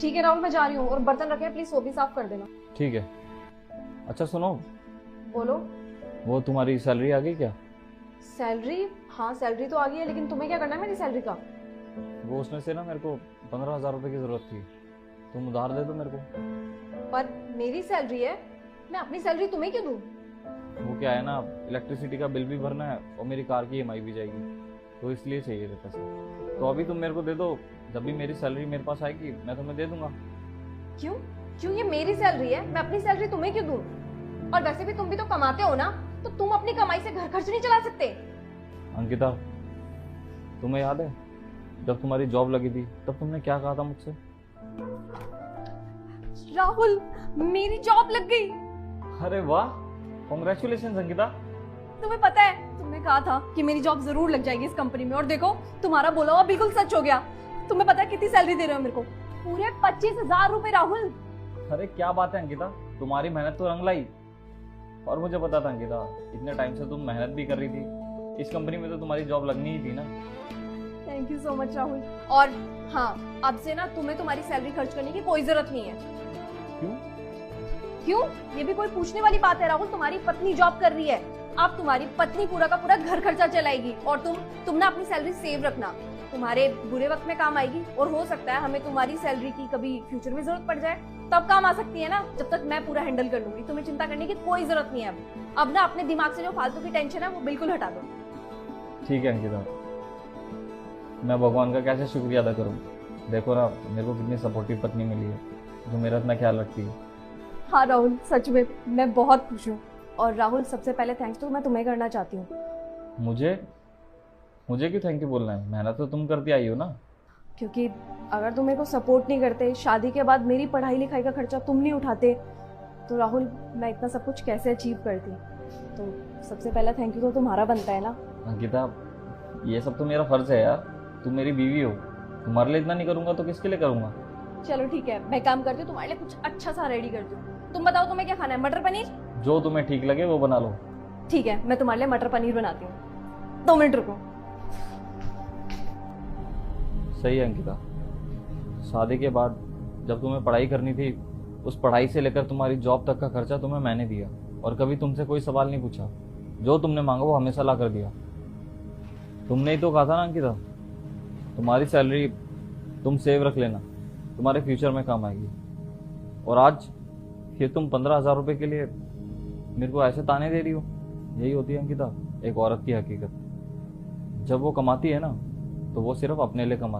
ठीक है राहुल, मैं जा रही हूँ और बर्तन रखे हैं, प्लीज वो भी साफ कर देना। ठीक है। अच्छा सुनो, बोलो। वो तुम्हारी सैलरी आ गई क्या? सैलरी? हाँ सैलरी तो आ गई है, लेकिन तुम्हें क्या करना है मेरी सैलरी का? वो उसमें से ना मेरे को 15,000 रुपये की ज़रूरत थी, तुम उधार दे दो मेरे को। पर मेरी सैलरी है, मैं अपनी सैलरी तुम्हें क्यों दूँ? वो क्या है ना, इलेक्ट्रिसिटी का बिल भी भरना है और मेरी कार की ईएमआई भी जाएगी, तो इसलिए चाहिए थे पैसे। तो अभी तुम मेरे को दे दो, जब भी मेरी सैलरी मेरे पास आएगी मैं तुम्हें दे दूंगा। क्यों? क्यों? ये मेरी सैलरी है, मैं अपनी सैलरी तुम्हें क्यों दूँ? और वैसे भी तुम भी तो कमाते हो ना, तो तुम अपनी कमाई से घर खर्च नहीं चला सकते? अंकिता, तुम्हें याद है जब तुम्हारी जॉब लगी थी तब तुमने क्या कहा था मुझसे? राहुल, मेरी जॉब लग गई। अरे वाह, कॉन्ग्रेचुलेशन अंकिता। तुम्हें पता है, तुमने कहा था कि मेरी जॉब जरूर लग जाएगी इस कंपनी में, और देखो तुम्हारा बोला हुआ बिल्कुल सच हो गया। तुम्हें पता है कितनी सैलरी दे रहे हो मेरे को? पूरे 25,000 रुपए। राहुल, अरे क्या बात है अंकिता, तुम्हारी मेहनत तो रंग लाई। और मुझे पता था अंकिता, इतने टाइम से तुम मेहनत भी कर रही थी, इस कंपनी में तो तुम्हारी जॉब लगनी ही थी ना। Thank you so much Rahul. और हाँ, अब से ना तुम्हें तुम्हारी सैलरी खर्च करने की कोई जरूरत नहीं है। क्यों? क्यों? ये भी कोई पूछने वाली बात है राहुल? तुम्हारी पत्नी जॉब कर रही है, अब तुम्हारी पत्नी पूरा का पूरा घर खर्चा चलाएगी, और तुम ना अपनी सैलरी सेव रखना, तुम्हारे बुरे वक्त में काम आएगी। और हो सकता है हमें तुम्हारी सैलरी की कभी फ्यूचर में जरूरत पड़ जाए, तब काम आ सकती है ना। जब तक मैं पूरा हैंडल कर लूंगी, तुम्हें चिंता करने की कोई जरूरत नहीं है। अब ना अपने दिमाग से जो फालतू की टेंशन है वो बिल्कुल हटा दो। ठीक है अंकिता, मैं भगवान का कैसे शुक्रिया अदा करूं। देखो ना, मेरे को कितनी सपोर्टिव पत्नी मिली है जो मेरा इतना ख्याल रखती है। हाँ राहुल, सच में मैं बहुत खुश हूँ। और राहुल, सबसे पहले थैंक्स तो मैं तुम्हें करना चाहती हूँ। मुझे मुझे क्यों थैंक यू बोलना है? मेहनत तो तुम करती आई हो ना। क्योंकि अगर तुम मेरे को सपोर्ट नहीं करते, शादी के बाद मेरी पढ़ाई लिखाई का खर्चा तुम नहीं उठाते, तो राहुल मैं इतना सब कुछ कैसे अचीव करती? तो सबसे पहला थैंक यू तो तुम्हारा बनता है ना। अंकिता, ये सब तो मेरा फर्ज है यार, तुम मेरी बीवी हो, तुम्हारे लिए इतना नहीं करूंगा तो किसके लिए करूंगा? चलो ठीक है, मैं काम करती हूँ, तुम्हारे लिए कुछ अच्छा सा रेडी करती हूँ। तुम बताओ तुम्हें क्या खाना है? मटर पनीर? जो तुम्हें ठीक लगे वो बना लो। ठीक है, मैं तुम्हारे लिए मटर पनीर बनाती हूँ। 2 मिनट रुको। सही है अंकिता, शादी के बाद जब तुम्हें पढ़ाई करनी थी, उस पढ़ाई से लेकर तुम्हारी जॉब तक का खर्चा तुम्हें मैंने दिया, और कभी तुमसे कोई सवाल नहीं पूछा। जो तुमने मांगा वो हमेशा ला कर दिया। तुमने ही तो कहा था ना अंकिता, तुम्हारी सैलरी तुम सेव रख लेना, तुम्हारे फ्यूचर में काम आएगी। और आज फिर तुम 15,000 रुपये के लिए मेरे को ऐसे ताने दे रही हो। यही होती है अंकिता एक औरत की हकीकत। जब वो कमाती है ना, तो वो सिर्फ अपने लिए कमाती है।